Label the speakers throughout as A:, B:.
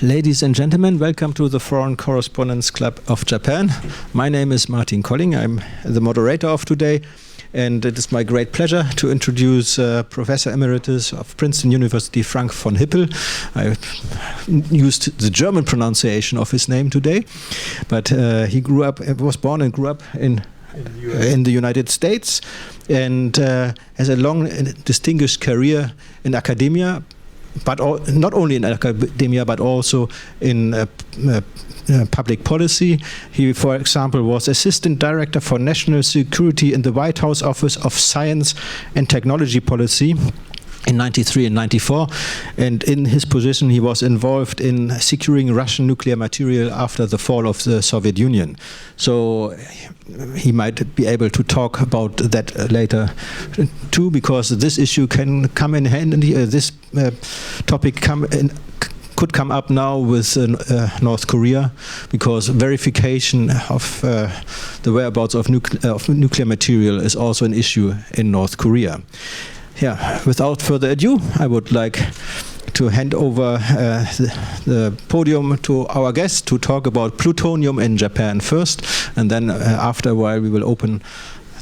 A: Ladies and gentlemen, welcome to the Foreign Correspondents Club of Japan. My name is Martin Colling. I'm the moderator of today, and it is my great pleasure to introduce Professor Emeritus of Princeton University, Frank von Hippel. I used the German pronunciation of his name today, but he was born and grew up in the United States, and has a long and distinguished career in academia, but not only in academia, but also in public policy. He, for example, was Assistant Director for National Security in the White House Office of Science and Technology Policy in 93 and 94, and in his position he was involved in securing Russian nuclear material after the fall of the Soviet Union. So he might be able to talk about that later too, because this issue can come in handy. This topic could come up now with North Korea, because verification of the whereabouts of nuclear material is also an issue in North Korea. Yeah, without further ado, I would like to hand over the podium to our guest to talk about plutonium in Japan first, and then after a while we will open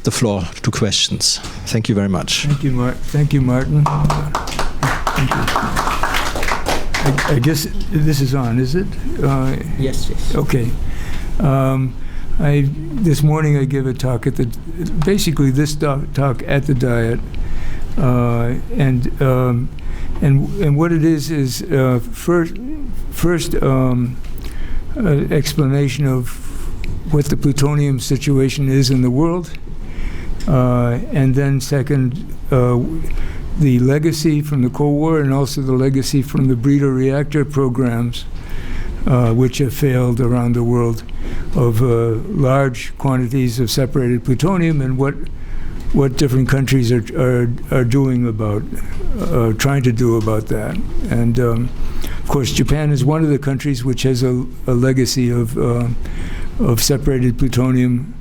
A: the floor to questions. Thank you very much.
B: Thank you, Thank you, Martin. Thank you. I guess this is on, is it?
A: Yes.
B: Okay. This morning I gave a talk at basically this talk at the Diet. And what it is first explanation of what the plutonium situation is in the world, and then second, the legacy from the Cold War and also the legacy from the breeder reactor programs, which have failed around the world, of large quantities of separated plutonium, and what different countries are doing about, trying to do about that. And of course, Japan is one of the countries which has a legacy of separated plutonium,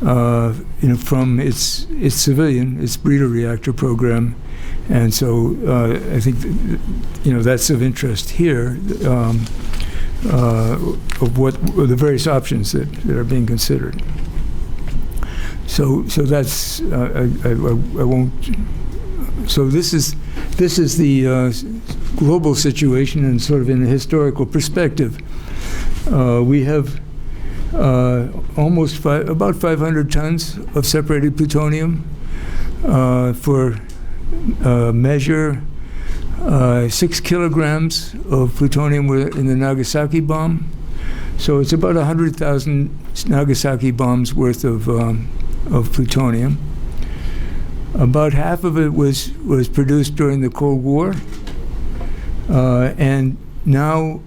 B: from its breeder reactor program. And so I think that's of interest here, of the various options that are being considered. So that's I won't. So this is the global situation, and sort of in a historical perspective. We have about 500 tons of separated plutonium. For measure, 6 kilograms of plutonium were in the Nagasaki bomb. So it's about 100,000 Nagasaki bombs worth of plutonium. About half of it was produced during the Cold War, and now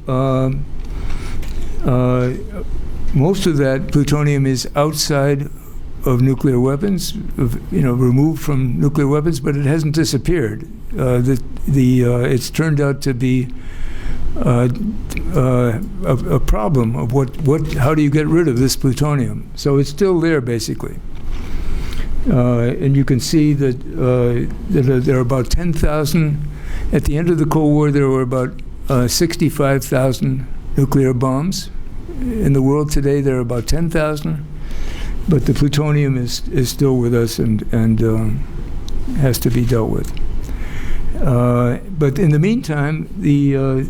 B: most of that plutonium is outside of nuclear weapons, removed from nuclear weapons, but it hasn't disappeared. It's turned out to be a problem of how do you get rid of this plutonium? So it's still there, basically. And you can see that there are about 10,000. At the end of the Cold War, there were about 65,000 nuclear bombs. In the world today, there are about 10,000. But the plutonium is still with us and has to be dealt with. But in the meantime, the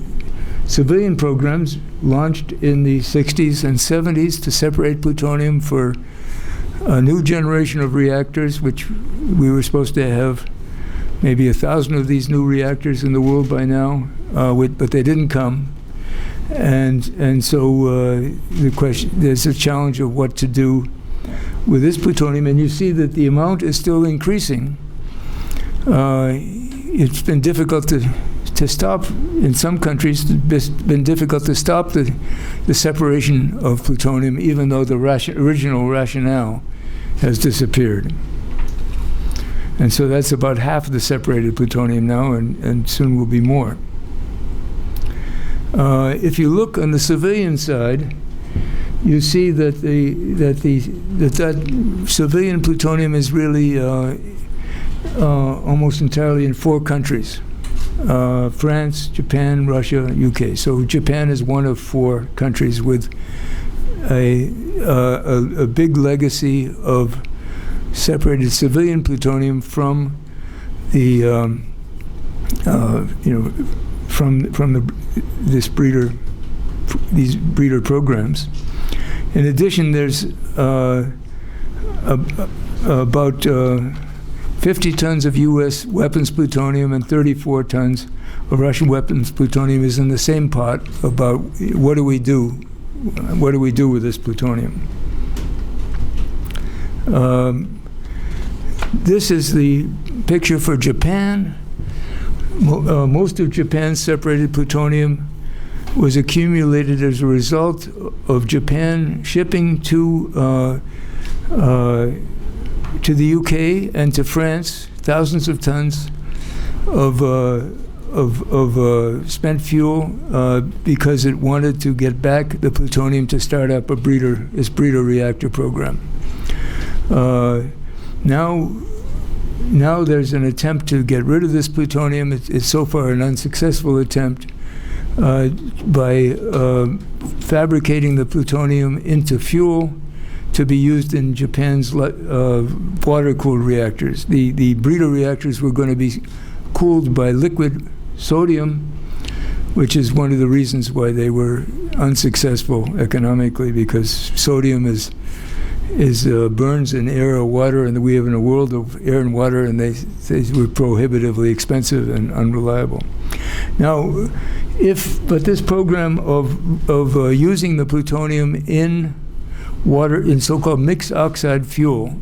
B: civilian programs launched in the 60s and 70s to separate plutonium for a new generation of reactors, which we were supposed to have maybe 1,000 of these new reactors in the world by now, but they didn't come. And so the question, there's a challenge of what to do with this plutonium, and you see that the amount is still increasing. It's been difficult to stop. In some countries, it's been difficult to stop the separation of plutonium, even though the original rationale has disappeared. And so that's about half of the separated plutonium now, and soon will be more. If you look on the civilian side, you see that that civilian plutonium is really almost entirely in 4 countries. France, Japan, Russia, UK. So Japan is one of 4 countries with a big legacy of separated civilian plutonium from the these breeder programs. In addition, there's about 50 tons of U.S. weapons plutonium and 34 tons of Russian weapons plutonium is in the same pot. About what do we do? What do we do with this plutonium? This is the picture for Japan. Most of Japan's separated plutonium was accumulated as a result of Japan shipping to the UK and to France thousands of tons of spent fuel because it wanted to get back the plutonium to start up its breeder reactor program. Now there's an attempt to get rid of this plutonium. It's so far an unsuccessful attempt by fabricating the plutonium into fuel to be used in Japan's water-cooled reactors. The breeder reactors were going to be cooled by liquid sodium, which is one of the reasons why they were unsuccessful economically, because sodium burns in air or water, and we live in a world of air and water, and they were prohibitively expensive and unreliable. Now, but this program of using the plutonium in water, in so-called mixed oxide fuel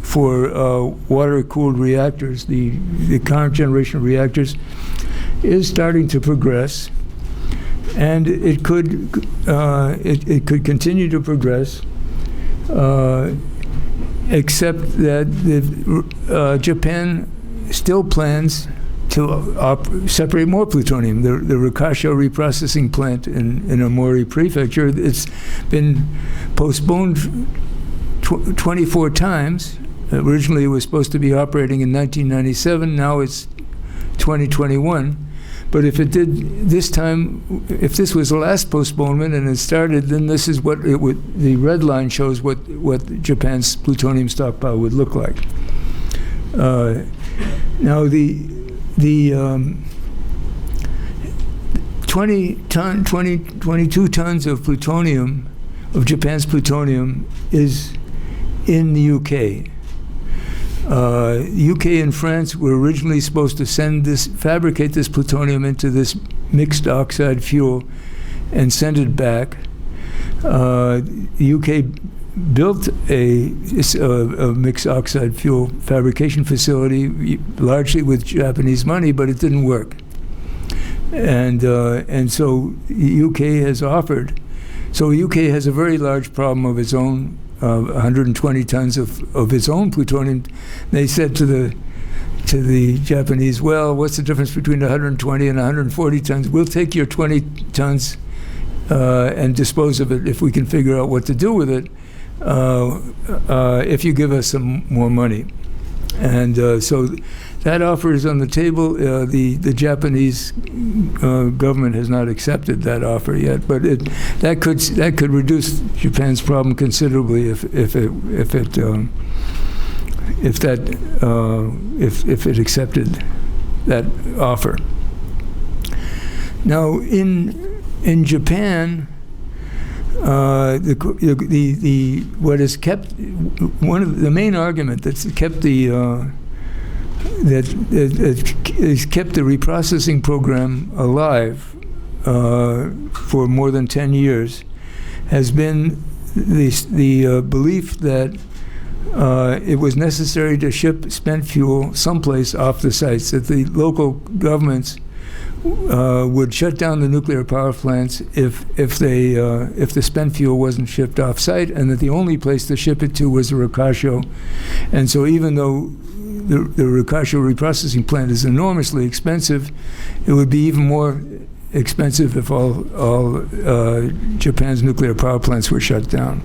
B: for water-cooled reactors, the current generation reactors, is starting to progress, and it could continue to progress, except that Japan still plans to separate more plutonium. The Rikasho reprocessing plant in Omori Prefecture, it's been postponed 24 times. Originally it was supposed to be operating in 1997, now it's 2021. But if it did this time, if this was the last postponement and it started, then this is what it would, the red line shows what Japan's plutonium stockpile would look like. Now the 22 tons of plutonium, of Japan's plutonium, is in the UK. UK and France were originally supposed to fabricate this plutonium into this mixed oxide fuel and send it back. The UK built a mixed oxide fuel fabrication facility, largely with Japanese money, but it didn't work. And so the UK has offered. So the UK has a very large problem of its own. 120 tons of its own plutonium. They said to the Japanese, well, what's the difference between 120 and 140 tons? We'll take your 20 tons and dispose of it if we can figure out what to do with it, if you give us some more money. And so that offer is on the table. The Japanese government has not accepted that offer yet, but that could reduce Japan's problem considerably if it accepted that offer. Now in Japan, what has kept one of the main argument that's kept that has kept the reprocessing program alive for more than 10 years has been the belief that it was necessary to ship spent fuel someplace off the sites, that the local governments would shut down the nuclear power plants if the spent fuel wasn't shipped off site, and that the only place to ship it to was the Rikasho. And so even though the Rikasho reprocessing plant is enormously expensive, it would be even more expensive if all Japan's nuclear power plants were shut down.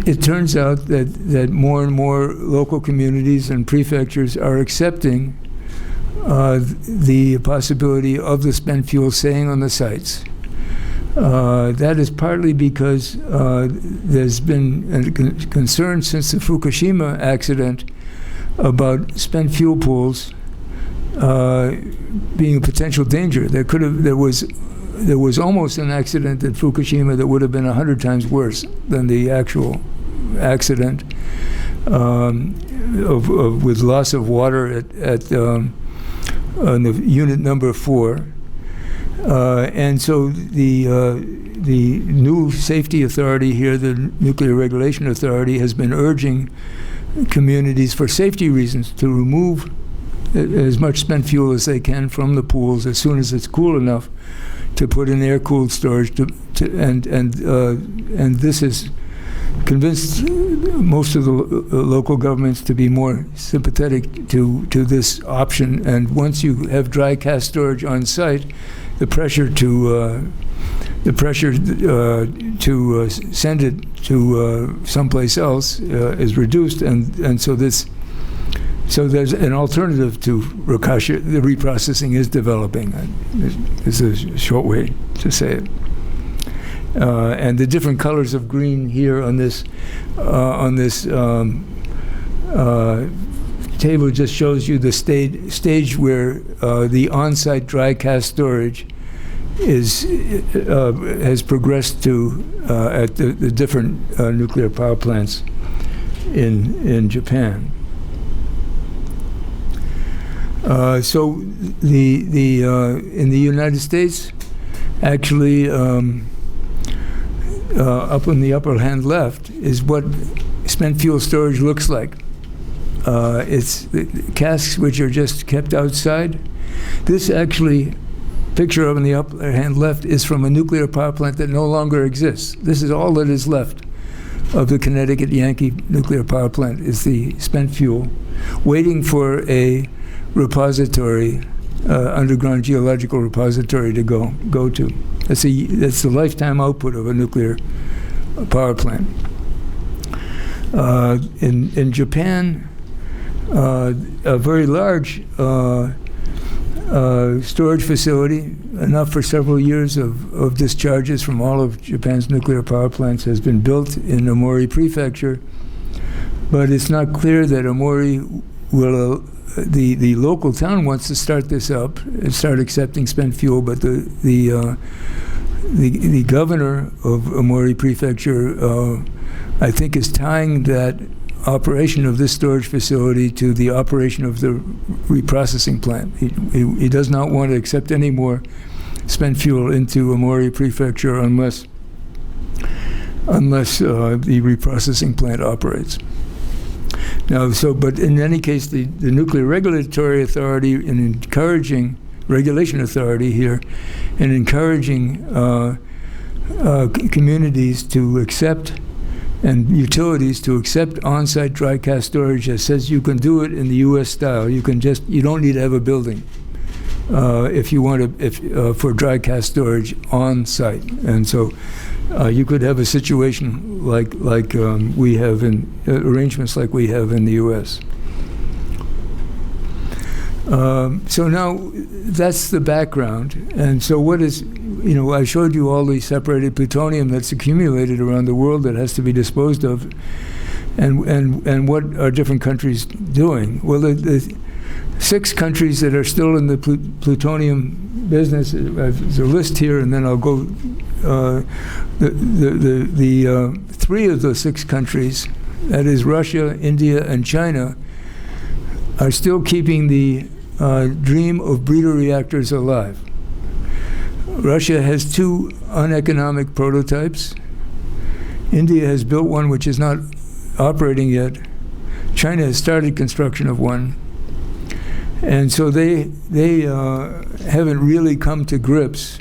B: it turns out that more and more local communities and prefectures are accepting the possibility of the spent fuel staying on the sites. That is partly because there's been a concern since the Fukushima accident about spent fuel pools being a potential danger. There was almost an accident at Fukushima that would have been 100 times worse than the actual accident with loss of water on the unit number 4. And so the new safety authority here, the Nuclear Regulation Authority, has been urging communities for safety reasons to remove as much spent fuel as they can from the pools as soon as it's cool enough to put in air-cooled storage. And this has convinced most of the local governments to be more sympathetic to this option. And once you have dry cask storage on site, the pressure to send it to someplace else is reduced, and so there's an alternative to Rukasha. The reprocessing is developing. This is a short way to say it. And the different colors of green here on this table just shows you the stage where the on-site dry cask storage has progressed to at the different nuclear power plants in Japan. So in the United States, actually, up in the upper hand left is what spent fuel storage looks like. It's the casks which are just kept outside. This actually, picture of in the upper hand left is from a nuclear power plant that no longer exists. This is all that is left of the Connecticut Yankee nuclear power plant, is the spent fuel, waiting for a repository, underground geological repository to go to. That's the lifetime output of a nuclear power plant. In Japan, a very large storage facility, enough for several years of discharges from all of Japan's nuclear power plants, has been built in Omori Prefecture, but it's not clear that Omori will. The local town wants to start this up and start accepting spent fuel, but the governor of Omori Prefecture, I think, is tying that operation of this storage facility to the operation of the reprocessing plant. He does not want to accept any more spent fuel into Omori Prefecture unless the reprocessing plant operates. Now, but in any case, the Nuclear Regulatory Authority, in encouraging regulation authority here, and encouraging communities to accept and utilities to accept on-site dry cask storage, that says you can do it in the U.S. style. You don't need to have a building if you want to, for dry cask storage on site. And so you could have a situation like we have in arrangements like we have in the U.S. So now that's the background. And so what is, I showed you all the separated plutonium that's accumulated around the world that has to be disposed of. And what are different countries doing? Well, the 6 countries that are still in the plutonium business, there's a list here, and then I'll go. The 3 of the 6 countries, that is Russia, India, and China, are still keeping the dream of breeder reactors alive. Russia has 2 uneconomic prototypes. India has built one which is not operating yet. China has started construction of one. And so they haven't really come to grips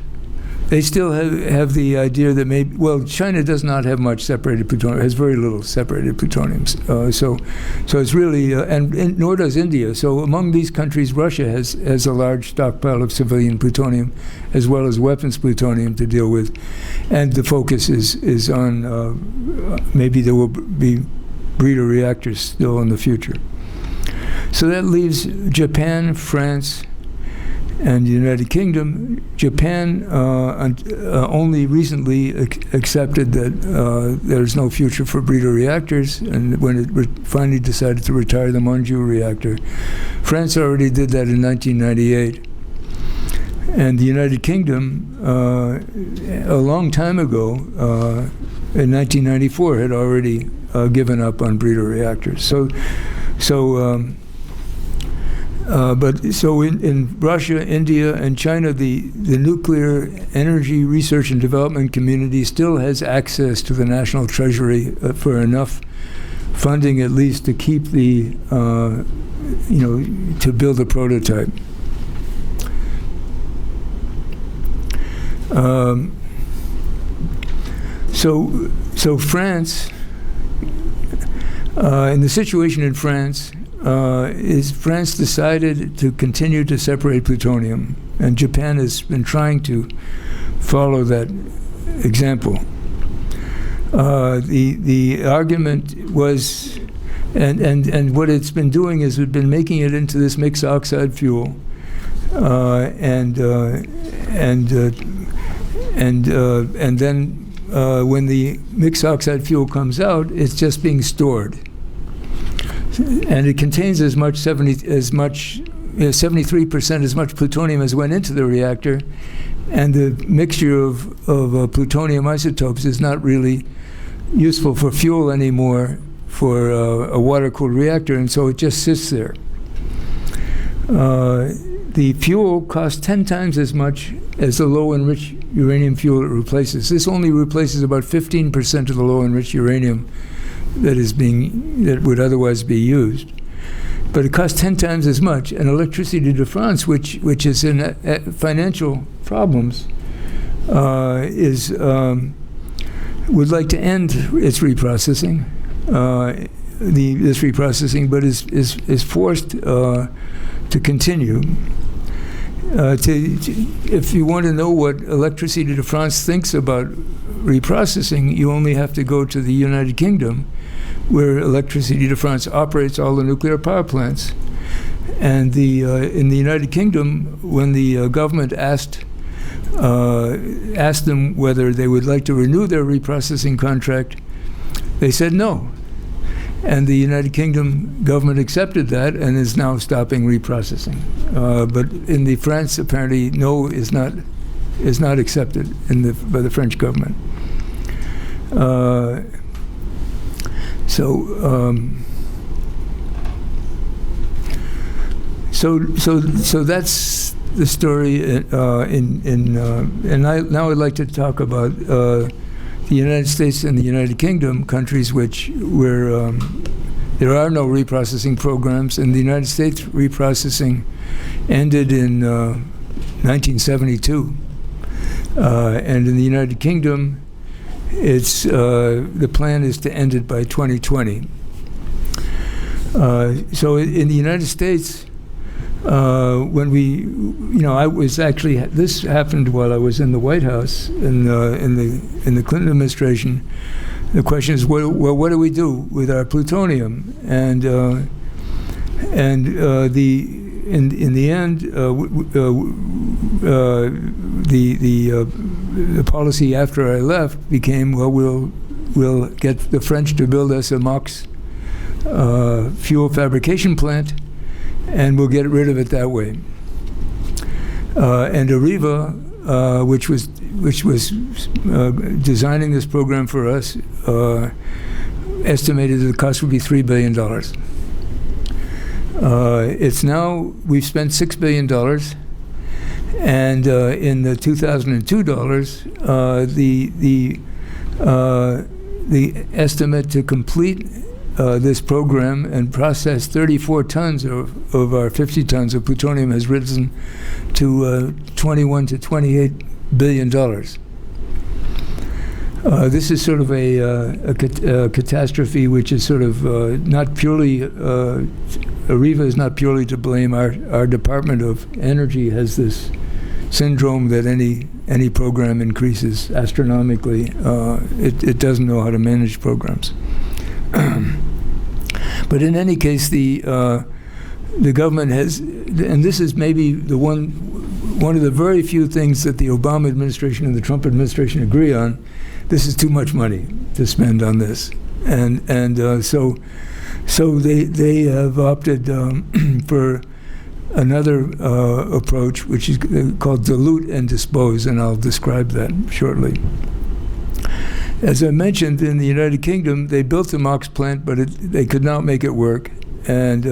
B: they still have the idea that maybe, well, China does not have much separated plutonium, has very little separated plutoniums. So it's really, and nor does India. So among these countries, Russia has a large stockpile of civilian plutonium as well as weapons plutonium to deal with. And the focus is on maybe there will be breeder reactors still in the future. So that leaves Japan, France, and the United Kingdom. Japan only recently accepted that there's no future for breeder reactors, and when it finally decided to retire the Monju reactor. France already did that in 1998. And the United Kingdom, a long time ago, in 1994, had already given up on breeder reactors. But in Russia, India, and China, the nuclear energy research and development community still has access to the national treasury for enough funding, at least, to keep the, to build a prototype. So France, and the situation in France, is France decided to continue to separate plutonium, and Japan has been trying to follow that example. The argument was, and what it's been doing is it's been making it into this mixed oxide fuel, and then when the mixed oxide fuel comes out, it's just being stored. And it contains as much 73% as much plutonium as went into the reactor, and the mixture of plutonium isotopes is not really useful for fuel anymore for a water-cooled reactor, and so it just sits there. The fuel costs 10 times as much as the low-enriched uranium fuel it replaces. This only replaces about 15% of the low-enriched uranium that would otherwise be used, but it costs 10 times as much. And Electricité de France, which is in financial problems, would like to end its reprocessing, but is forced to continue. If you want to know what Electricité de France thinks about reprocessing, you only have to go to the United Kingdom, where Electricité de France operates all the nuclear power plants. And in the United Kingdom, when the government asked them whether they would like to renew their reprocessing contract, they said no. And the United Kingdom government accepted that and is now stopping reprocessing. But in the France, apparently, no is not accepted by the French government. So that's the story. And now I'd like to talk about the United States and the United Kingdom, countries where there are no reprocessing programs. In the United States, reprocessing ended in 1972, and in the United Kingdom, the plan is to end it by 2020. So in the United States, when this happened while I was in the White House in the Clinton administration. The question is, well, what do we do with our plutonium? And in the end, the policy after I left became, well, we'll get the French to build us a MOX fuel fabrication plant, and we'll get rid of it that way. And Areva, which was designing this program for us, estimated that the cost would be $3 billion. It's now, we've spent $6 billion, and in the 2002 dollars, the estimate to complete this program and process 34 tons of our 50 tons of plutonium has risen to $21 to $28 billion. This is sort of a catastrophe which is sort of not purely, AREVA is not purely to blame. Our Department of Energy has this syndrome that any program increases astronomically. It doesn't know how to manage programs. But in any case, the government has, and this is maybe the one of the very few things that the Obama administration and the Trump administration agree on. This is too much money to spend on this, and so they have opted for another approach, which is called dilute and dispose, and I'll describe that shortly. As I mentioned, in the United Kingdom, they built the MOX plant, but they could not make it work, and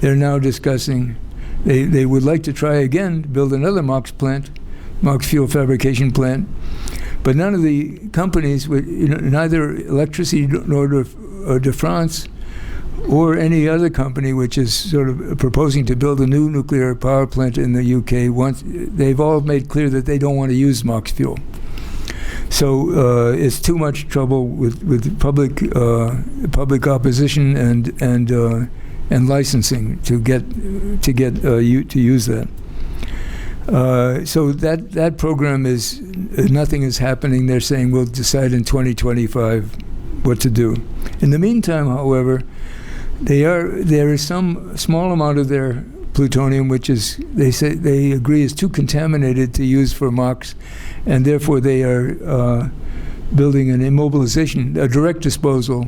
B: they're now discussing. They would like to try again to build another MOX plant, MOX fuel fabrication plant. But none of the companies, neither Electricity nor de France or any other company which is sort of proposing to build a new nuclear power plant in the UK, they've all made clear that they don't want to use MOX fuel. So it's too much trouble with public opposition and licensing to use that. So that program is, nothing is happening. They're saying we'll decide in 2025 what to do. In the meantime, however, there is some small amount of their plutonium which is, they agree, is too contaminated to use for MOX, and therefore they are building an immobilization, a direct disposal.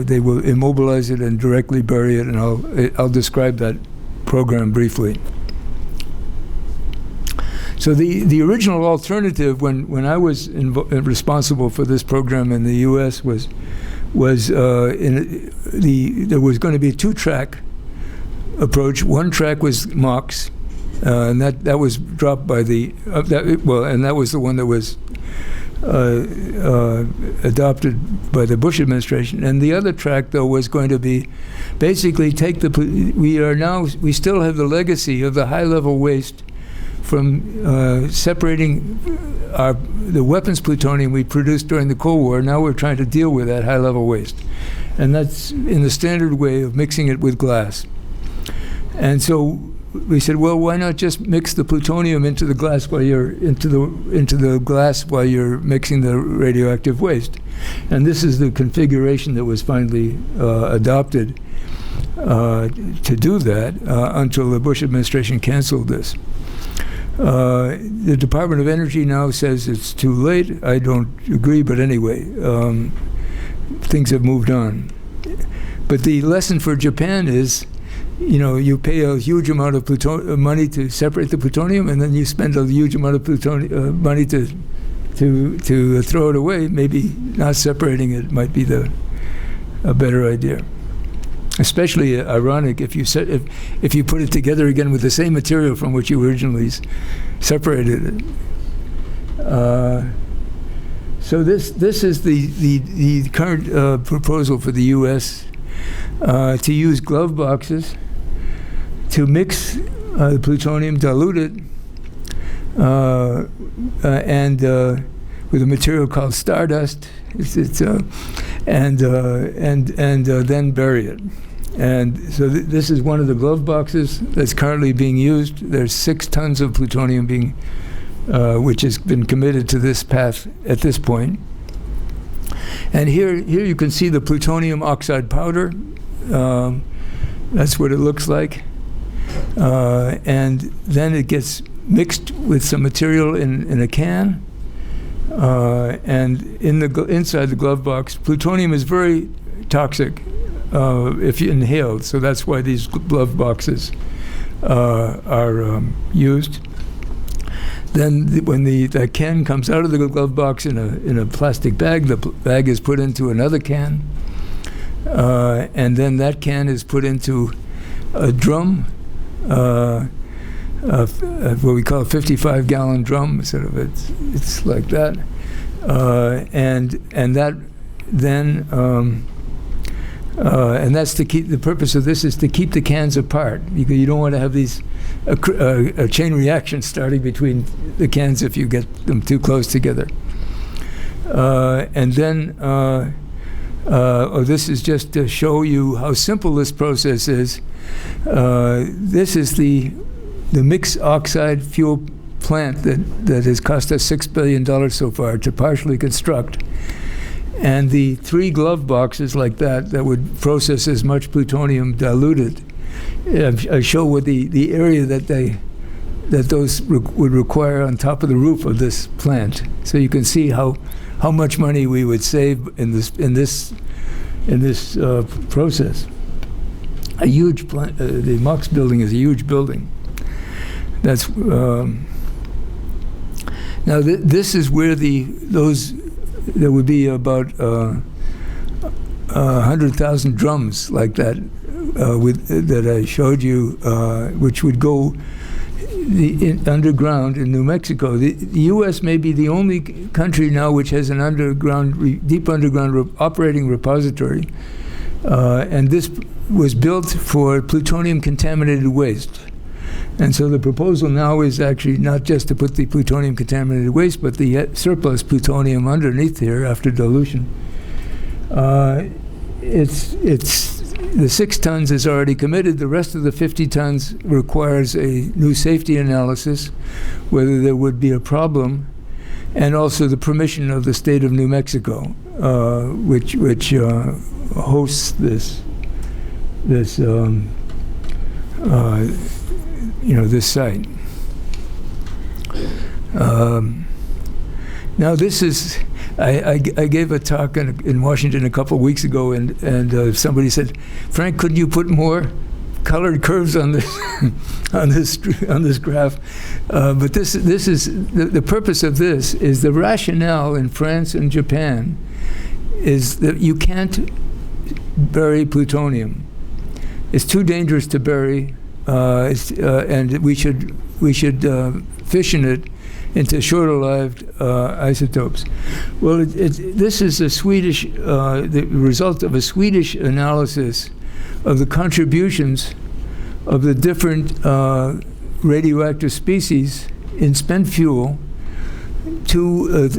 B: They will immobilize it and directly bury it, and I'll describe that program briefly. So the original alternative, when I was responsible for this program in the U.S., there was going to be a two-track approach. One track was MOX, and that was dropped by and that was the one that was adopted by the Bush administration. And the other track, though, was going to be basically we still have the legacy of the high-level waste from separating the weapons plutonium we produced during the Cold War. Now we're trying to deal with that high-level waste, and that's in the standard way of mixing it with glass. And so we said, well, why not just mix the plutonium into the glass while you're while you're mixing the radioactive waste? And this is the configuration that was finally adopted to do that until the Bush administration canceled this. The Department of Energy now says it's too late. I don't agree, but anyway, things have moved on. But the lesson for Japan is, you pay a huge amount of money to separate the plutonium, and then you spend a huge amount of money to throw it away. Maybe not separating it might be a better idea. Especially ironic if you put it together again with the same material from which you originally separated it. So this is the current proposal for the U.S. To use glove boxes to mix the plutonium, dilute it, and with a material called stardust, and then bury it. And so this is one of the glove boxes that's currently being used. There's 6 tons of plutonium which has been committed to this path at this point. And here you can see the plutonium oxide powder. That's what it looks like. And then it gets mixed with some material in a can. And inside the glove box, plutonium is very toxic if you inhale. So that's why these glove boxes are used. Then when the can comes out of the glove box in a plastic bag, the bag is put into another can. And then that can is put into a drum, what we call a 55-gallon drum. Sort of it's like that, and that then And that's to keep, the purpose of this is to keep the cans apart. You don't want to have these a chain reaction starting between the cans if you get them too close together. And then, this is just to show you how simple this process is. This is the mixed oxide fuel plant that has cost us $6 billion so far to partially construct. And the 3 glove boxes like that would process as much plutonium diluted. I show what the area that those would require on top of the roof of this plant. So you can see how much money we would save in this process. A huge plant. The MOX building is a huge building. That's now this is where there would be about 100,000 drums like that that I showed you, which would go underground in New Mexico. The U.S. may be the only country now which has an deep underground operating repository, and this was built for plutonium-contaminated waste. And so the proposal now is actually not just to put the plutonium-contaminated waste, but the surplus plutonium underneath here after dilution. The 6 tons is already committed. The rest of the 50 tons requires a new safety analysis, whether there would be a problem, and also the permission of the state of New Mexico, which hosts this this site. Now this is, I gave a talk in Washington a couple of weeks ago, and somebody said, "Frank, couldn't you put more colored curves on this on this graph?" But this is the purpose of this is the rationale in France and Japan is that you can't bury plutonium. It's too dangerous to bury, and we should fission it into shorter-lived isotopes. Well, this is a Swedish, the result of a Swedish analysis of the contributions of the different radioactive species in spent fuel to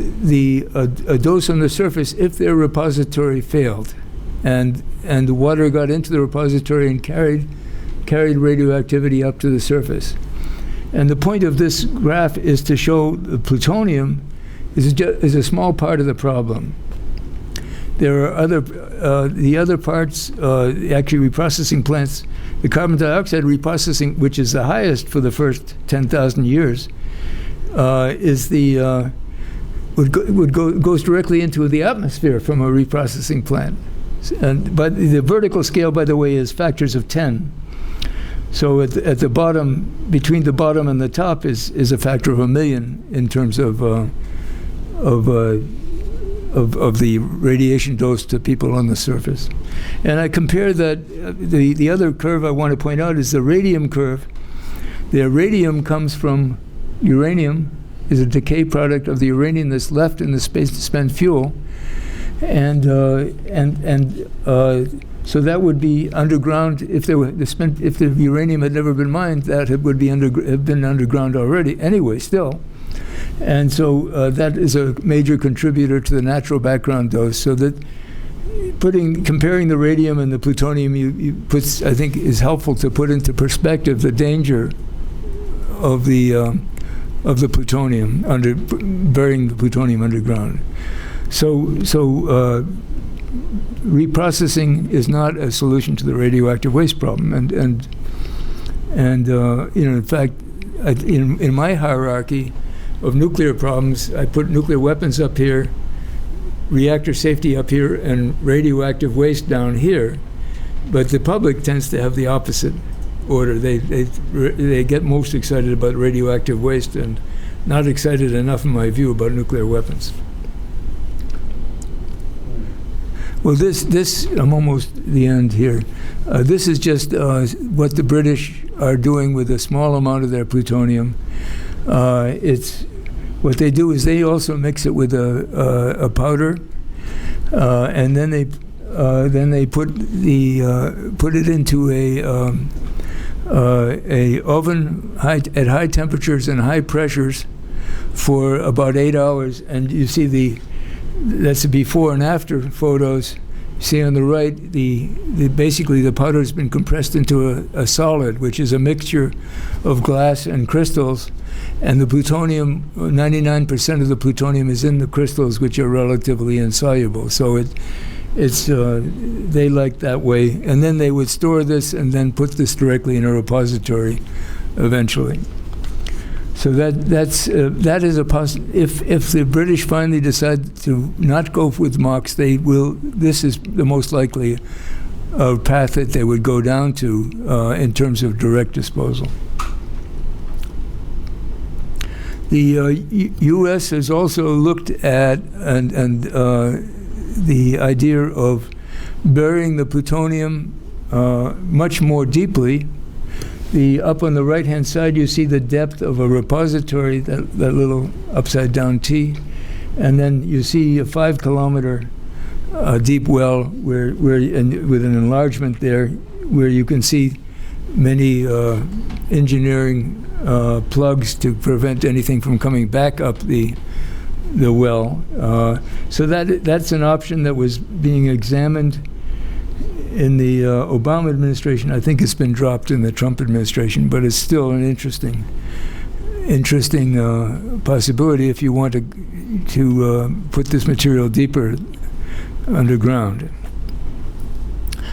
B: a dose on the surface if their repository failed, and the water got into the repository and carried radioactivity up to the surface. And the point of this graph is to show the plutonium is a small part of the problem. There are the other parts, actually reprocessing plants, the carbon dioxide reprocessing, which is the highest for the first 10,000 years, goes directly into the atmosphere from a reprocessing plant. But the vertical scale, by the way, is factors of 10. So at the bottom, between the bottom and the top is a factor of 1,000,000 in terms of the radiation dose to people on the surface. And I compare that, the other curve I want to point out is the radium curve. The radium comes from uranium, is a decay product of the uranium that's left in the spent fuel. So that would be underground if the uranium had never been mined. That would have been underground already anyway. Still, and so that is a major contributor to the natural background dose. So that comparing the radium and the plutonium, I think is helpful to put into perspective the danger of the plutonium burying the plutonium underground. So reprocessing is not a solution to the radioactive waste problem, and in fact, in my hierarchy of nuclear problems, I put nuclear weapons up here, reactor safety up here, and radioactive waste down here. But the public tends to have the opposite order. They get most excited about radioactive waste and not excited enough, in my view, about nuclear weapons. Well, this I'm almost the end here. This is just what the British are doing with a small amount of their plutonium. What they do is they also mix it with a powder, and then they then they put it into a oven at high temperatures and high pressures for about 8 hours, and you see that's the before and after photos. See on the right, basically the powder has been compressed into a solid, which is a mixture of glass and crystals, and the plutonium, 99% of the plutonium is in the crystals, which are relatively insoluble. So they like that way, and then they would store this and then put this directly in a repository eventually. So that is a if the British finally decide to not go with MOX, they will. This is the most likely path that they would go down to in terms of direct disposal. The U.S. has also looked at the idea of burying the plutonium much more deeply. Up on the right-hand side, you see the depth of a repository, that little upside-down T, and then you see a 5-kilometer deep well where with an enlargement there, where you can see many engineering plugs to prevent anything from coming back up the well. So that's an option that was being examined in the Obama administration. I think it's been dropped in the Trump administration, but it's still an interesting possibility if you want to put this material deeper underground.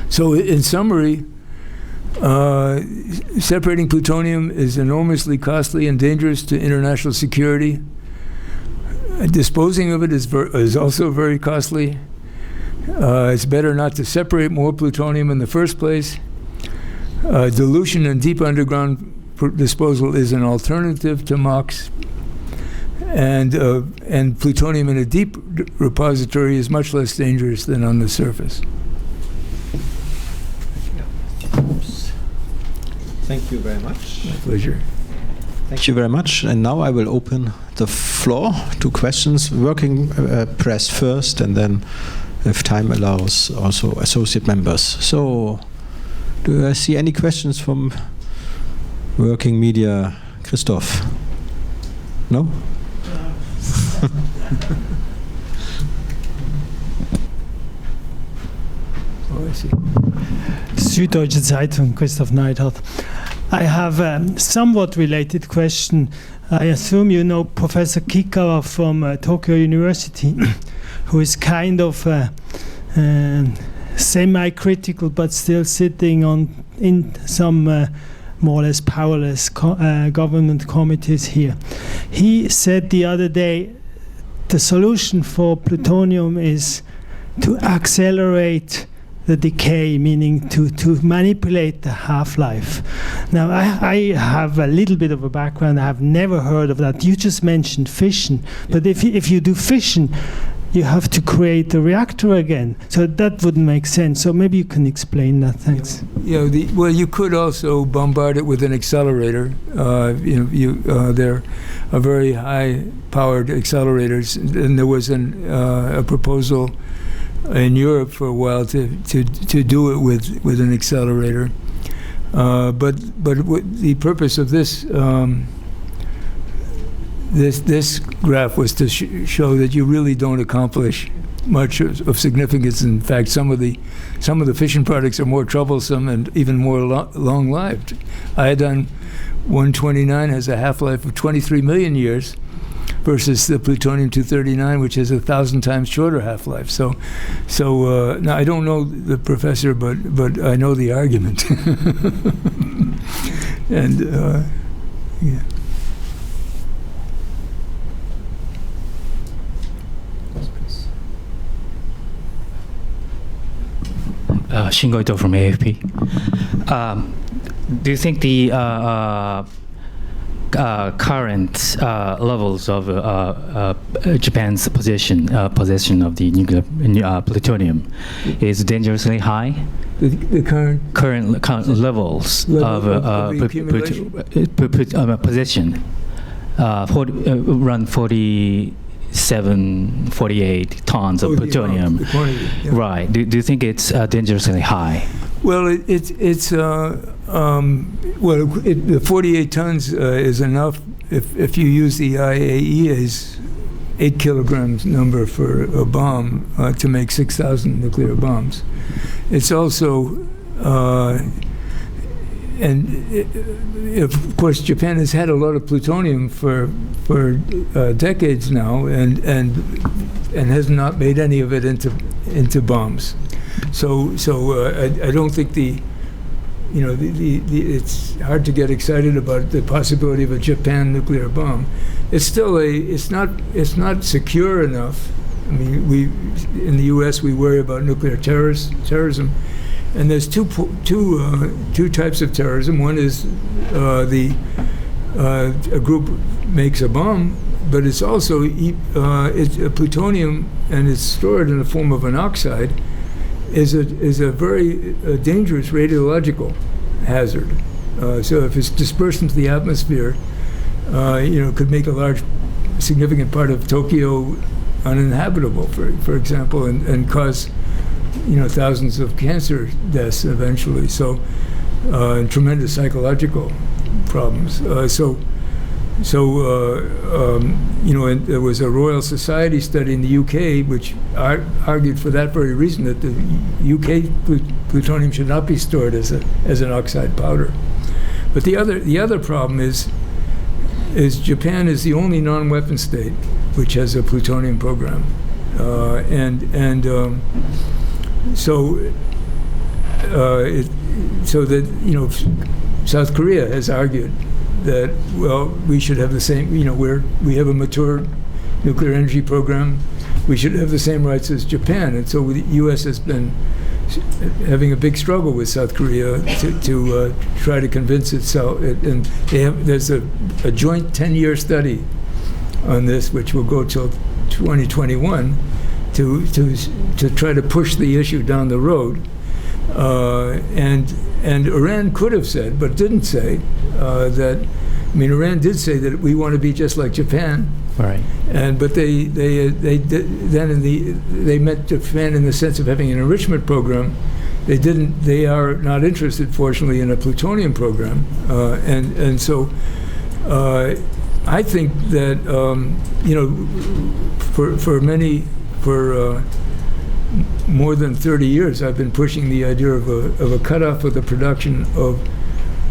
B: So in summary, separating plutonium is enormously costly and dangerous to international security. Disposing of it is also very costly. It's better not to separate more plutonium in the first place. Dilution and deep underground disposal is an alternative to MOX. And plutonium in a deep repository is much less dangerous than on the surface.
A: Thank you very much.
B: My pleasure.
A: Thank you very much. And now I will open the floor to questions. Working press first, and then, if time allows, also associate members. So, do I see any questions from working media? Christoph? No?
B: Oh, I see.
C: Süddeutsche Zeitung, Christoph Neidhardt. I have a somewhat related question. I assume you know Professor Kikawa from Tokyo University, who is kind of semi-critical, but still sitting in some more or less powerless government committees here. He said the other day the solution for plutonium is to accelerate the decay, meaning to manipulate the half-life. Now, I have a little bit of a background. I have never heard of that. You just mentioned fission, but if you do fission, you have to create a reactor again. So that wouldn't make sense. So maybe you can explain that. Thanks.
B: Yeah, well, you could also bombard it with an accelerator. There are very high-powered accelerators, and there was a proposal in Europe for a while to do it with an accelerator. But the purpose of this this graph was to show that you really don't accomplish much of significance. In fact, some of the fission products are more troublesome and even more long-lived. Iodine 129 has a half-life of 23 million years, versus the plutonium-239, which has 1,000 times shorter half-life. So now I don't know the professor, but I know the argument. And yeah.
D: Shingo Ito from AFP. Do you think the current levels of Japan's possession of the nuclear plutonium is dangerously high?
B: The
D: current levels of
B: accumulation?
D: Possession, around 40 748 tons of plutonium.
B: The quantity, yeah.
D: Right. Do you think it's dangerously high?
B: Well, the 48 tons is enough if you use the IAEA's 8 kilograms number for a bomb to make 6,000 nuclear bombs. It's also, of course, Japan has had a lot of plutonium for decades now, and has not made any of it into bombs. So I don't think it's hard to get excited about the possibility of a Japan nuclear bomb. It's still it's not secure enough. I mean, in the U.S. we worry about nuclear terrorism, and there's two types of terrorism. One is a group makes a bomb, but it's also it's plutonium, and it's stored in the form of an oxide. Is a very dangerous radiological hazard. So if it's dispersed into the atmosphere, could make a significant part of Tokyo uninhabitable, for example, and cause thousands of cancer deaths eventually. So and tremendous psychological problems. And there was a Royal Society study in the UK which argued for that very reason, that the UK plutonium should not be stored as an oxide powder. But the other problem is Japan is the only non-weapon state which has a plutonium program, so that South Korea has argued that, well, we should have the same, we have a mature nuclear energy program, we should have the same rights as Japan. And so the U.S. has been having a big struggle with South Korea to try to convince itself. And there's a joint 10-year study on this, which will go till 2021, to try to push the issue down the road. And Iran could have said, but didn't say, that. I mean, Iran did say that we want to be just like Japan,
D: right?
B: But they meant Japan in the sense of having an enrichment program. They didn't. They are not interested, fortunately, in a plutonium program, and so I think that for more than 30 years, I've been pushing the idea of a cutoff of the production of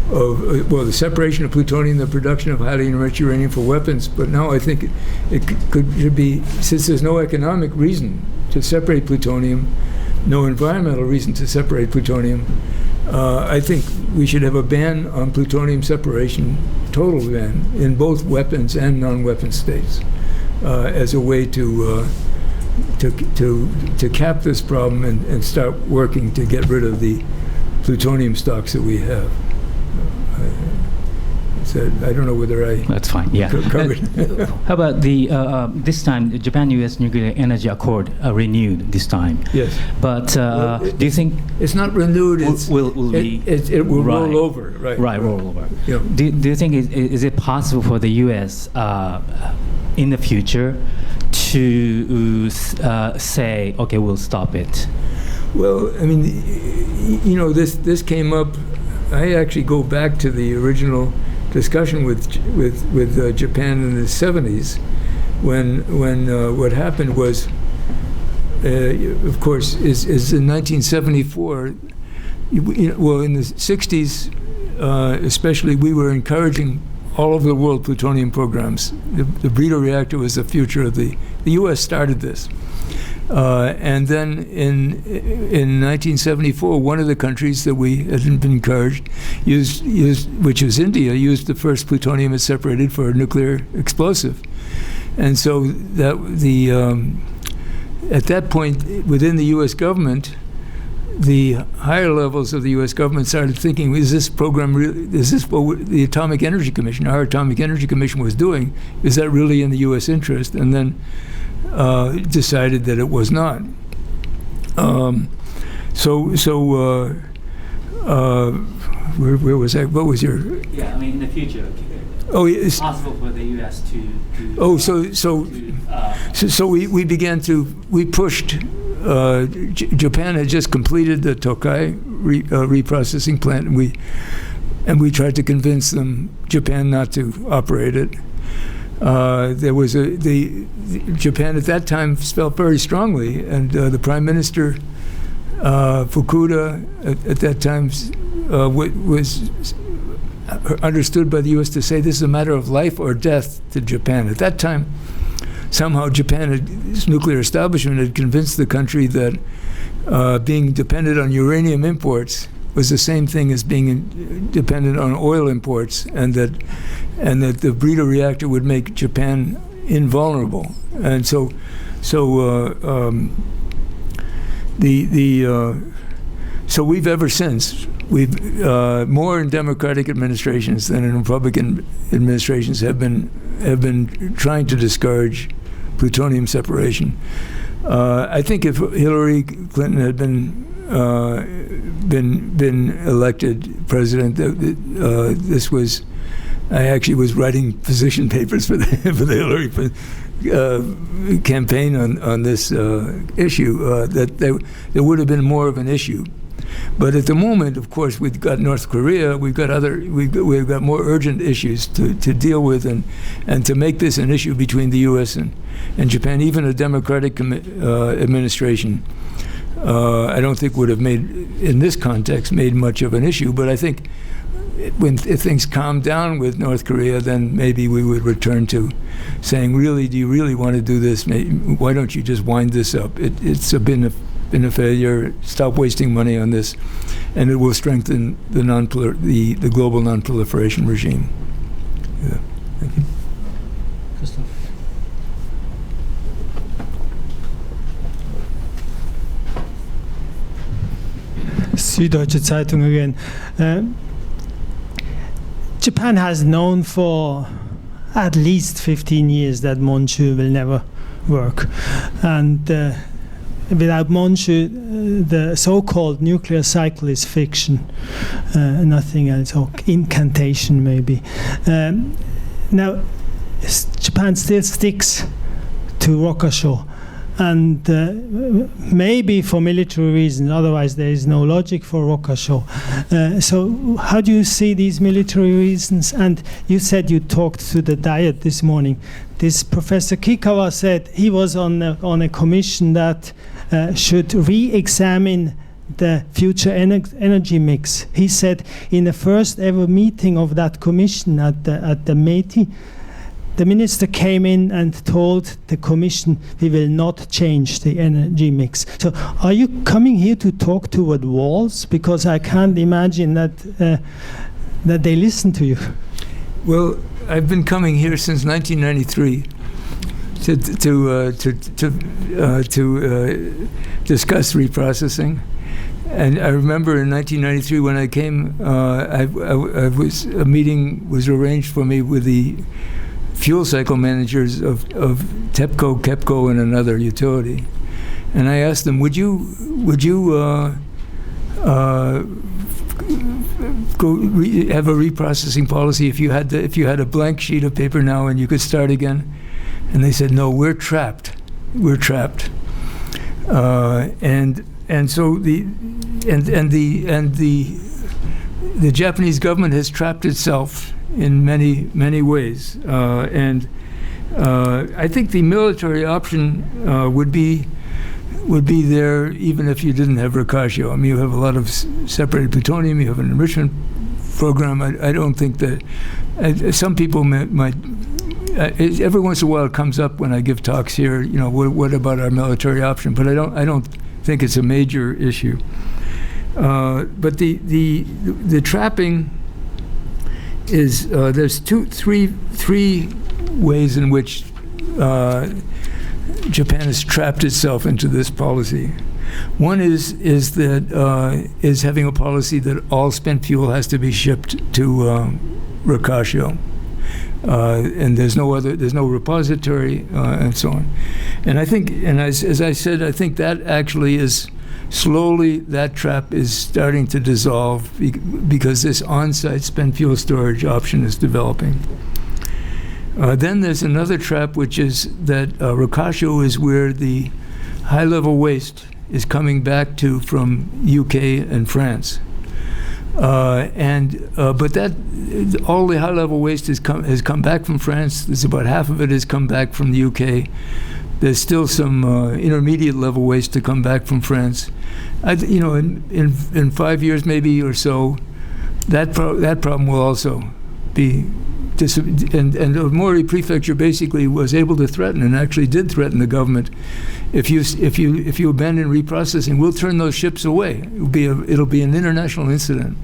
B: the separation of plutonium, the production of highly enriched uranium for weapons. But now I think it should be, since there's no economic reason to separate plutonium, no environmental reason to separate plutonium, I think we should have a ban on plutonium separation, total ban, in both weapons and non-weapon states, as a way to cap this problem and start working to get rid of the plutonium stocks that we have. I don't know whether I...
D: That's fine, yeah.
B: Covered.
D: How about this time, the Japan-U.S. Nuclear Energy Accord renewed this time?
B: Yes.
D: But do you think...
B: It's not renewed, it will roll over, right?
D: Right, roll over.
B: Yeah.
D: Do you think, is it possible for the U.S. In the future to say, okay, we'll stop it?
B: Well, I mean, this came up. I actually go back to the original discussion with Japan in the 70s, when what happened was, of course, is in 1974. Well, in the 60s, especially, we were encouraging all over the world plutonium programs. The breeder reactor was the future of the U.S. started this. And then in 1974, one of the countries that we had been encouraged used, which was India, used the first plutonium it separated for a nuclear explosive. And so that at that point within the U.S. government, the higher levels of the U.S. government started thinking, is this program is this what the Atomic Energy Commission, our Atomic Energy Commission was doing, is that really in the U.S. interest? And then decided that it was not. Where was that? What was your...
D: Yeah, I mean, in the future,
B: Oh, yes.
D: Possible for the U.S. to
B: Oh, so we began to, we pushed, Japan had just completed the Tokai reprocessing plant, and we tried to convince them, Japan, not to operate it. There was Japan at that time felt very strongly, and the Prime Minister, Fukuda, at that time was understood by the U.S. to say this is a matter of life or death to Japan. At that time, somehow its nuclear establishment had convinced the country that being dependent on uranium imports was the same thing as being dependent on oil imports, and that the breeder reactor would make Japan invulnerable. And so we've ever since, more in Democratic administrations than in Republican administrations have been trying to discourage plutonium separation. I think if Hillary Clinton had been elected president, this was, I actually was writing position papers for the Hillary campaign on this issue, that there would have been more of an issue. But at the moment, of course, we've got North Korea, we've got more urgent issues to deal with, and to make this an issue between the U.S. and Japan. Even a Democratic administration, I don't think would have in this context, made much of an issue. But I think if things calm down with North Korea, then maybe we would return to saying, really, do you really want to do this? Why don't you just wind this up? It's been a failure. Stop wasting money on this, and it will strengthen the global non-proliferation regime. Yeah. Thank you.
A: Christoph.
C: Süddeutsche Zeitung again. Japan has known for at least 15 years that Monshu will never work, and without Monshu, the so-called nuclear cycle is fiction, nothing else, or incantation maybe. Now, Japan still sticks to Rokkasho, and maybe for military reasons, otherwise there is no logic for Rokkasho. So how do you see these military reasons? And you said you talked to the Diet this morning. This Professor Kikawa said he was on a commission that should re-examine the future energy mix. He said in the first ever meeting of that commission at the METI, the minister came in and told the commission, we will not change the energy mix. So are you coming here to talk toward walls? Because I can't imagine that they listen to you.
B: Well, I've been coming here since 1993 to discuss reprocessing. And I remember in 1993 when I came, a meeting was arranged for me with the fuel cycle managers of TEPCO, KEPCO, and another utility, and I asked them, would you have a reprocessing policy if you had a blank sheet of paper now and you could start again? And they said, no, we're trapped. We're trapped. And so the Japanese government has trapped itself in many ways, and I think the military option would be there even if you didn't have Rokashio. I mean, you have a lot of separated plutonium, you have an enrichment program. I don't think that some people might every once in a while it comes up when I give talks here, you know, what about our military option? But I don't think it's a major issue. But the trapping is there's three ways in which Japan has trapped itself into this policy. One is having a policy that all spent fuel has to be shipped to Rokashio, and there's no repository, and so on. And I think, and as I said, I think that actually is slowly, that trap is starting to dissolve because this on-site spent fuel storage option is developing. Then there's another trap, which is that Ricaccio is where the high-level waste is coming back to from UK and France. But that all the high-level waste has come back from France. There's about half of it has come back from the UK. There's still some intermediate level waste to come back from France. In 5 years maybe or so, that problem will also be. And the Mori Prefecture basically was able to threaten, and actually did threaten the government. If you abandon reprocessing, we'll turn those ships away. It'll be an international incident.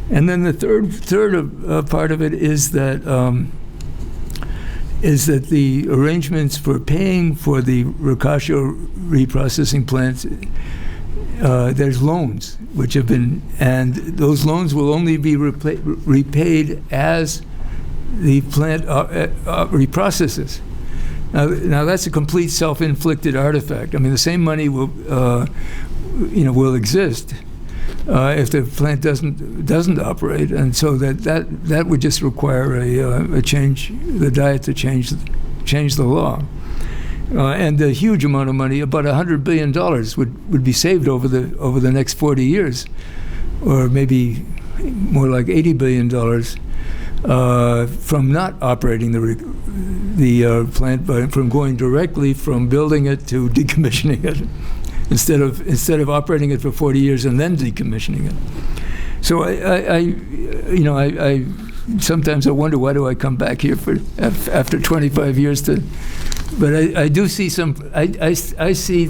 B: And then the third part of it is that the arrangements for paying for the Ricaccio reprocessing plants, there's loans which have been, and those loans will only be repaid as the plant reprocesses. Now that's a complete self-inflicted artifact. I mean, the same money will exist if the plant doesn't operate, and so that would just require a change, the Diet to change the law. And a huge amount of money, about $100 billion, would be saved over the next 40 years, or maybe more like $80 billion from not operating the plant, but from going directly from building it to decommissioning it, instead of operating it for 40 years and then decommissioning it. So I sometimes I wonder, why do I come back here after 25 years to. But I do see some. I see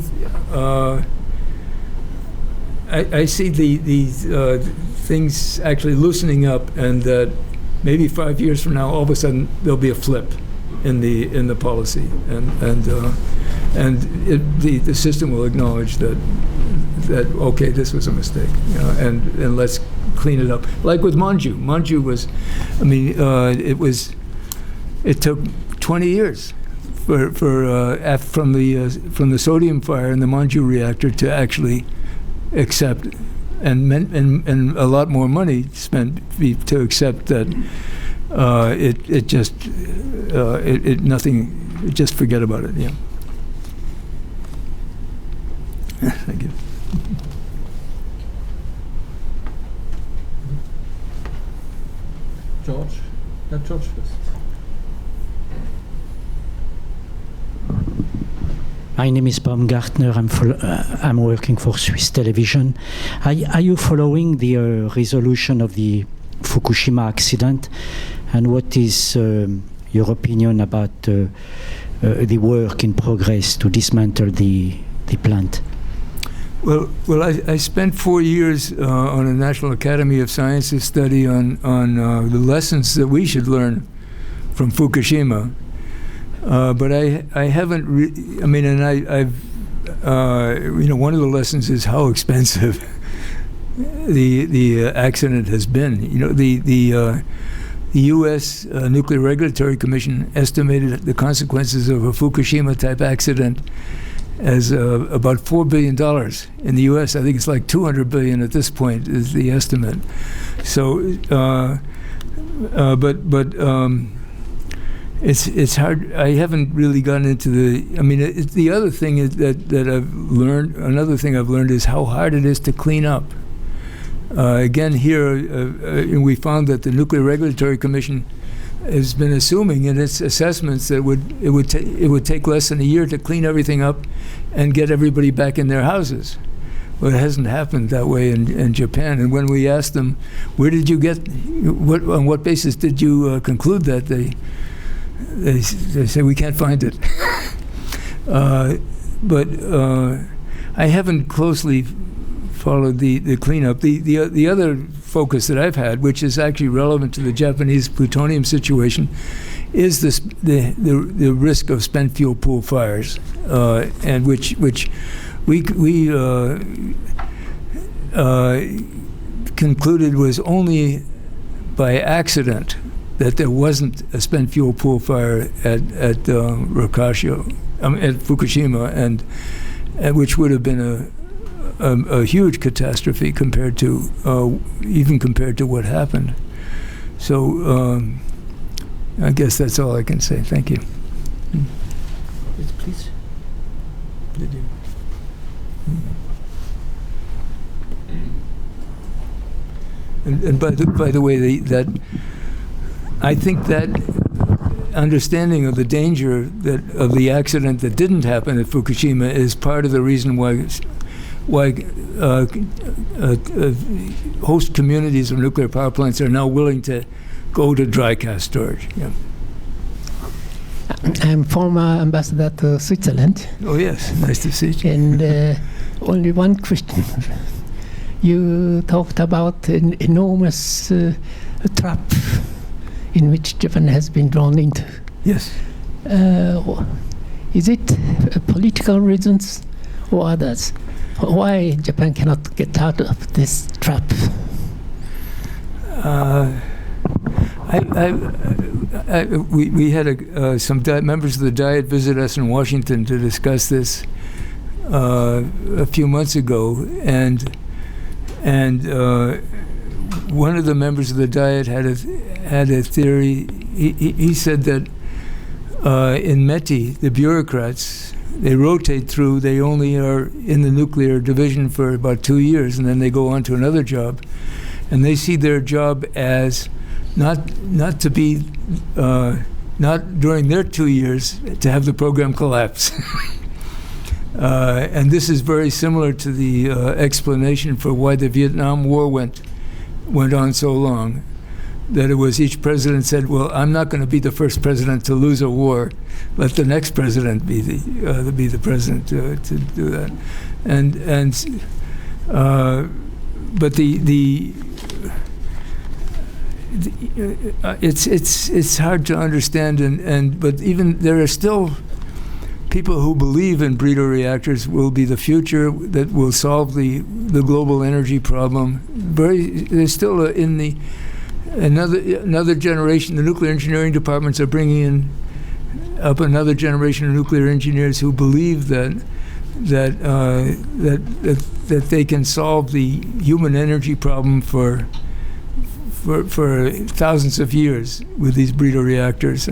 B: these things actually loosening up, and that maybe 5 years from now, all of a sudden there'll be a flip in the policy, and the system will acknowledge that okay, this was a mistake, and let's clean it up. Like with Monju. Monju was, it took 20 years. From the sodium fire in the Monju reactor to actually accept, and a lot more money spent to accept that just forget about it. Yeah. Thank you.
A: George, not George first.
E: My name is Baumgartner. I'm working for Swiss television. Are you following the resolution of the Fukushima accident? And what is your opinion about the work in progress to dismantle the plant?
B: Well, I spent 4 years on a National Academy of Sciences study on the lessons that we should learn from Fukushima. But I haven't. I've. One of the lessons is how expensive the accident has been. The U.S. Nuclear Regulatory Commission estimated the consequences of a Fukushima-type accident as about $4 billion in the U.S. I think it's like $200 billion at this point is the estimate. So, It's hard. I haven't really gotten into the other thing is that I've learned. Another thing I've learned is how hard it is to clean up. Again, here we found that the Nuclear Regulatory Commission has been assuming in its assessments that it would take less than a year to clean everything up and get everybody back in their houses. Well, it hasn't happened that way in Japan. And when we asked them, where did you get? On what basis did you conclude that? They say we can't find it. But I haven't closely followed the cleanup. The other focus that I've had, which is actually relevant to the Japanese plutonium situation, is the risk of spent fuel pool fires, and which we concluded was only by accident that there wasn't a spent fuel pool fire at Ricaccio, at Fukushima, and which would have been a huge catastrophe compared to what happened. So I guess that's all I can say. Thank you.
A: Yes, please. Did you?
B: And by the way, that I think that understanding of the danger of the accident that didn't happen at Fukushima is part of the reason why host communities of nuclear power plants are now willing to go to dry cask storage. Yeah.
F: I'm former ambassador to Switzerland.
B: Oh yes, nice to see you.
F: And only one question. You talked about an enormous trap in which Japan has been drawn into.
B: Yes.
F: Is it political reasons or others? Why Japan cannot get out of this trap?
B: We had some members of the Diet visit us in Washington to discuss this a few months ago, and one of the members of the Diet had a theory. He said that in METI, the bureaucrats, they rotate through. They only are in the nuclear division for about 2 years, and then they go on to another job, and they see their job as not to be not during their 2 years to have the program collapse. And this is very similar to the explanation for why the Vietnam War went on so long. That it was each president said, "Well, I'm not going to be the first president to lose a war. Let the next president be the president to do that." But it's hard to understand, but even there are still people who believe in breeder reactors will be the future that will solve the global energy problem. There's still another generation. The nuclear engineering departments are bringing up another generation of nuclear engineers who believe that they can solve the human energy problem for thousands of years with these breeder reactors,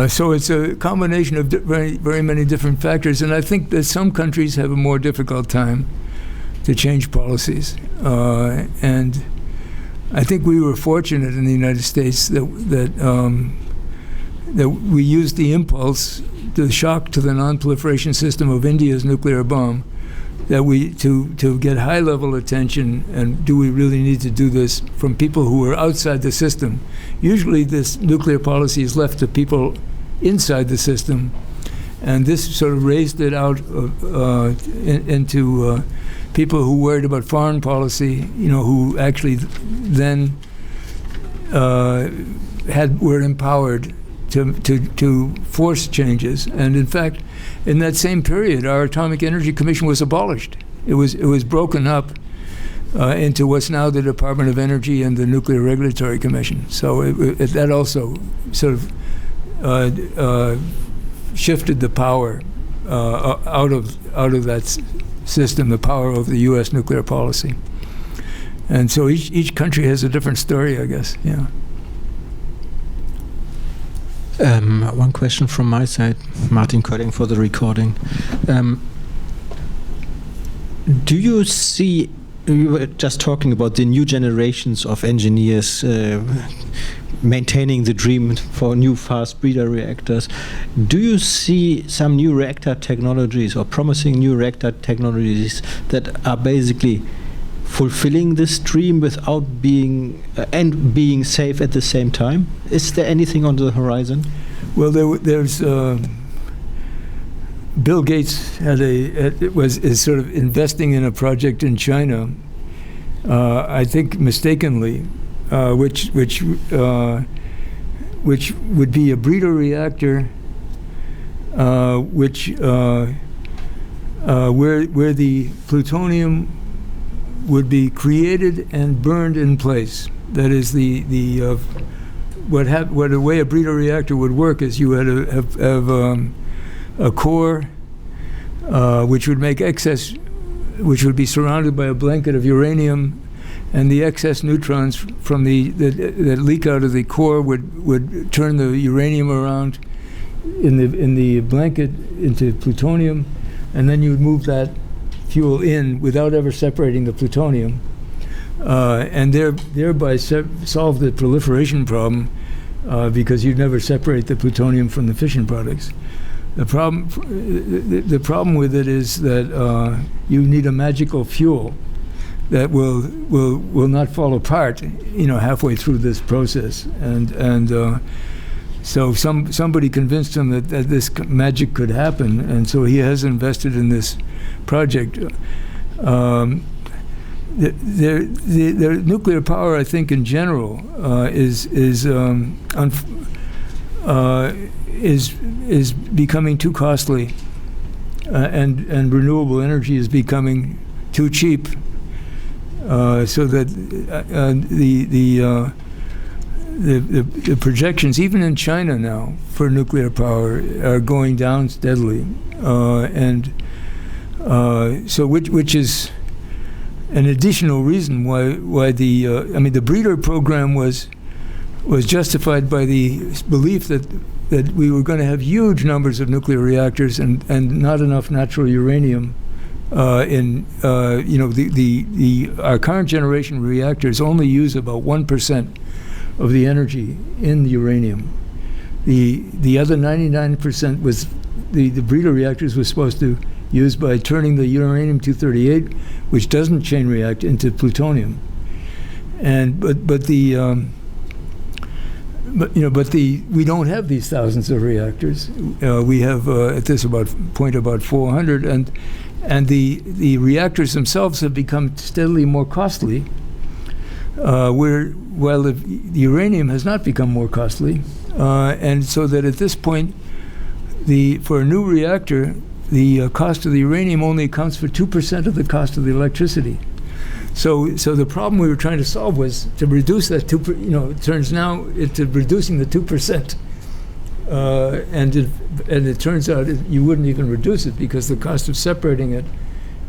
B: so it's a combination of very, very many different factors, and I think that some countries have a more difficult time to change policies. And I think we were fortunate in the United States that we used the impulse, the shock to the non-proliferation system of India's nuclear bomb, to get high-level attention, and do we really need to do this, from people who are outside the system. Usually this nuclear policy is left to people inside the system, and this sort of raised it out into people who worried about foreign policy, who actually then were empowered to force changes. And in fact, in that same period, our Atomic Energy Commission was abolished. It was broken up into what's now the Department of Energy and the Nuclear Regulatory Commission. So that also sort of shifted the power out of that system, the power of the U.S. nuclear policy. And so each country has a different story, I guess. Yeah.
A: One question from my side, Martin Colling, for the recording. Do you see, we were just talking about the new generations of engineers maintaining the dream for new fast breeder reactors. Do you see some new reactor technologies or promising new reactor technologies that are basically fulfilling this dream without being safe at the same time? Is there anything on the horizon?
B: Well, there's Bill Gates is sort of investing in a project in China, I think mistakenly, which would be a breeder reactor, where the plutonium would be created and burned in place. That is what the way a breeder reactor would work is you had to have a core which would make excess, which would be surrounded by a blanket of uranium, and the excess neutrons from that leak out of the core would turn the uranium around in the blanket into plutonium, and then you would move that fuel in without ever separating the plutonium, and thereby solve the proliferation problem, because you'd never separate the plutonium from the fission products. The problem with it is that you need a magical fuel that will not fall apart, halfway through this process, and so somebody convinced him that this magic could happen, and so he has invested in this project. The nuclear power, I think, in general, is becoming too costly, and renewable energy is becoming too cheap, so that the projections, even in China now, for nuclear power are going down steadily, and so which is an additional reason why the breeder program was justified by the belief that we were going to have huge numbers of nuclear reactors and not enough natural uranium. Our current generation reactors only use about 1% of the energy in the uranium. The other 99% was the breeder reactors was supposed to use by turning the uranium-238, which doesn't chain react, into plutonium. And we don't have these thousands of reactors. We have at this point about 400, and the reactors themselves have become steadily more costly, while the uranium has not become more costly, and so that at this point, for a new reactor, the cost of the uranium only accounts for 2% of the cost of the electricity. So the problem we were trying to solve was to reduce that it turns now into reducing the 2%, and it turns out you wouldn't even reduce it, because the cost of separating it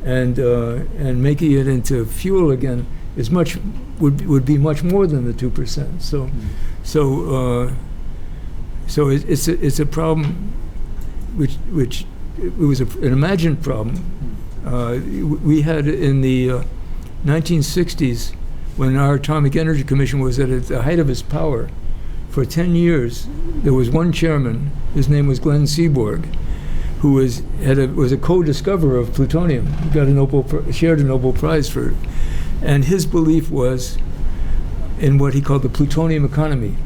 B: and making it into fuel again is would be much more than the 2%. So it's a problem which it was an imagined problem. We had in the 1960s, when our Atomic Energy Commission was at the height of its power, for 10 years, there was one chairman. His name was Glenn Seaborg, who was a co-discoverer of plutonium. He got shared a Nobel Prize for it. And his belief was in what he called the plutonium economy,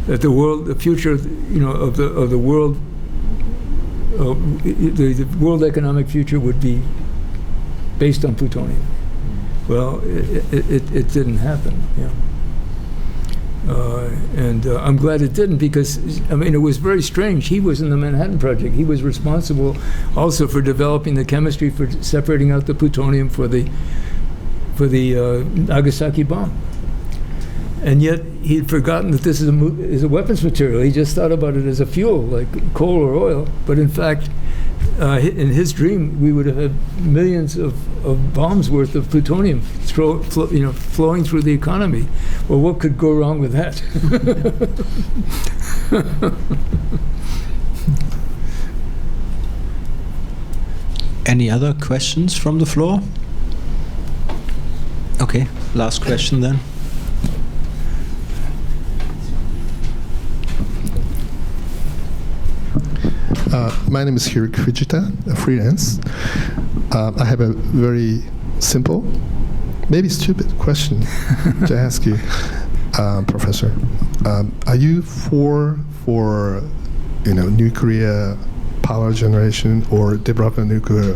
B: that the future, of the world, the world economic future would be based on plutonium. Well, it didn't happen. Yeah. And I'm glad it didn't, because it was very strange. He was in the Manhattan Project. He was responsible also for developing the chemistry for separating out the plutonium for the Nagasaki bomb. And yet he'd forgotten that this is a weapons material. He just thought about it as a fuel, like coal or oil. But in fact, in his dream, we would have had millions of bombs worth of plutonium flowing through the economy. Well, what could go wrong with that?
A: Any other questions from the floor? Okay, last question then.
G: My name is Hiroki Fujita, a freelance. I have a very simple, maybe stupid question to ask you, Professor. Are you for nuclear power generation or developing nuclear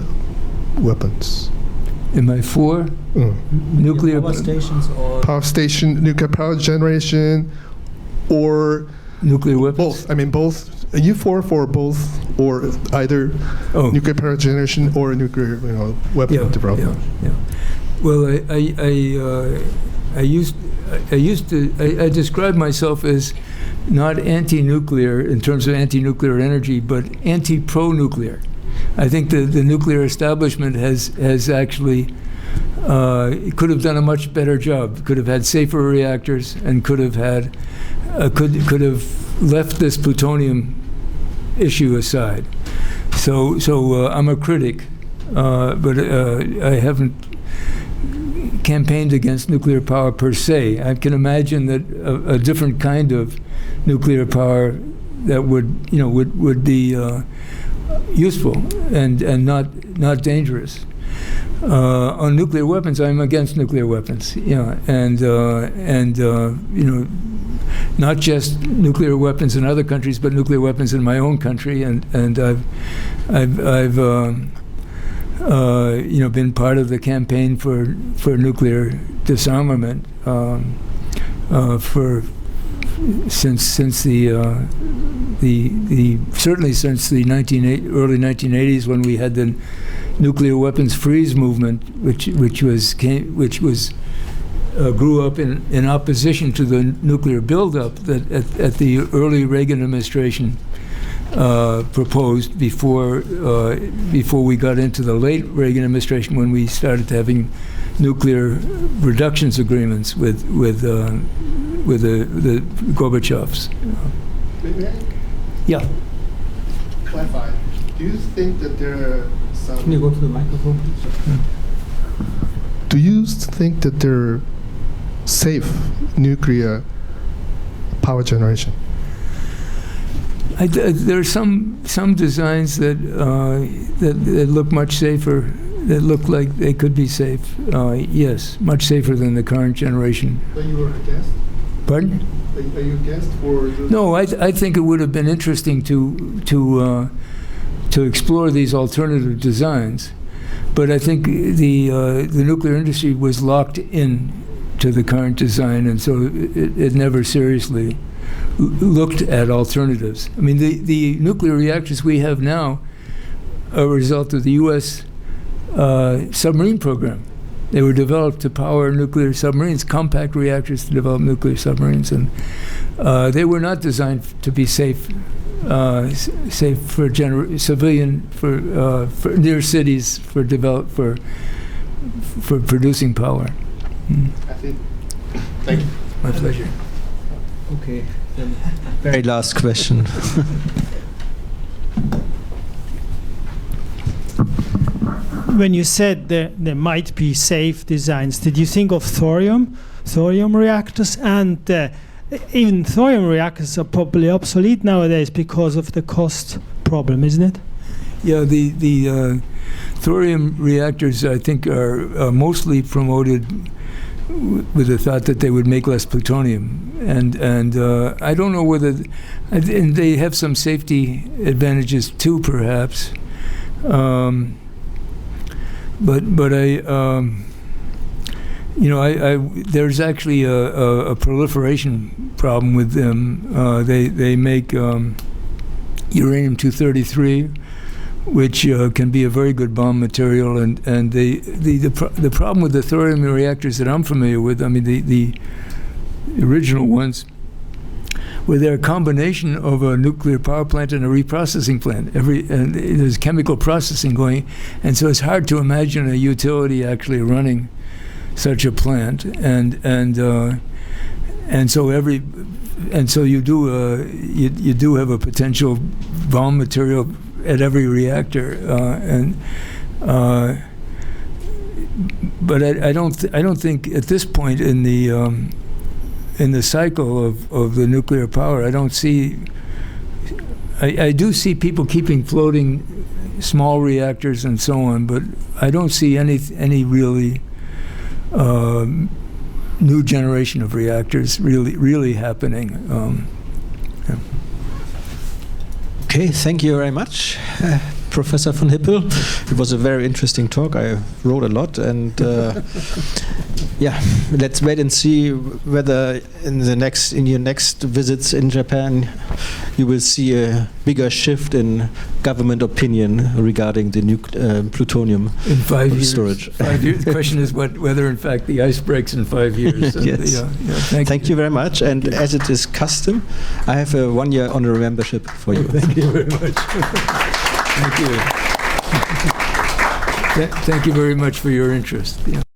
G: weapons?
B: Am I for nuclear
A: power stations or
G: power station, nuclear power generation, or
B: nuclear weapons?
G: Both. I mean, both. Are you for both, or either nuclear power generation or nuclear weapon development?
B: Yeah. Well, I describe myself as not anti-nuclear in terms of anti-nuclear energy, but anti-pro-nuclear. I think the nuclear establishment has actually could have done a much better job. Could have had safer reactors and could have had could have left this plutonium issue aside. So I'm a critic, but I haven't campaigned against nuclear power per se. I can imagine that a different kind of nuclear power that would be useful and not dangerous. On nuclear weapons, I'm against nuclear weapons. Not just nuclear weapons in other countries, but nuclear weapons in my own country. And I've been part of the campaign for nuclear disarmament certainly since the early 1980s, when we had the nuclear weapons freeze movement, which grew up in opposition to the nuclear buildup that at the early Reagan administration proposed before we got into the late Reagan administration, when we started having nuclear reductions agreements with the Gorbachevs. Yeah.
G: Clarify. Do you think that there are some?
A: Can you go to the microphone, please?
G: Do you think that there are safe nuclear power generation?
B: There are some designs that look much safer, that look like they could be safe. Yes, much safer than the current generation.
G: But you were against?
B: Pardon?
G: Are you against or?
B: No, I think it would have been interesting to explore these alternative designs, but I think the nuclear industry was locked in to the current design, and so it never seriously looked at alternatives. I mean, the nuclear reactors we have now are a result of the U.S. Submarine program. They were developed to power nuclear submarines, compact reactors to develop nuclear submarines, and they were not designed to be safe for civilian, for near cities, for producing power.
G: I think. Thank you.
B: My pleasure.
A: Okay. Then very last question.
C: When you said there might be safe designs, did you think of thorium reactors? And even thorium reactors are probably obsolete nowadays because of the cost problem, isn't it?
B: Yeah, the thorium reactors, I think, are mostly promoted with the thought that they would make less plutonium, and I don't know whether, and they have some safety advantages too, perhaps. But there's actually a proliferation problem with them. They make uranium-233, which can be a very good bomb material, and the problem with the thorium reactors that I'm familiar with, I mean the original ones, where they're a combination of a nuclear power plant and a reprocessing plant. And there's chemical processing going, and so it's hard to imagine a utility actually running such a plant. And so you do have a potential bomb material at every reactor, but I don't think at this point in the cycle of the nuclear power, I don't see. I do see people keeping floating small reactors and so on, but I don't see any really new generation of reactors really happening. Yeah.
A: Okay, thank you very much, Professor von Hippel. It was a very interesting talk. I wrote a lot, and yeah, let's wait and see whether in your next visits in Japan you will see a bigger shift in government opinion regarding the plutonium
B: in 5 years.
A: Storage.
B: 5 years. The question is whether, in fact, the ice breaks in 5 years.
A: Yes. Thank you very much. And as it is custom, I have a 1-year honorary membership for you.
B: Thank you very much. Thank you. Thank you very much for your interest. Yeah.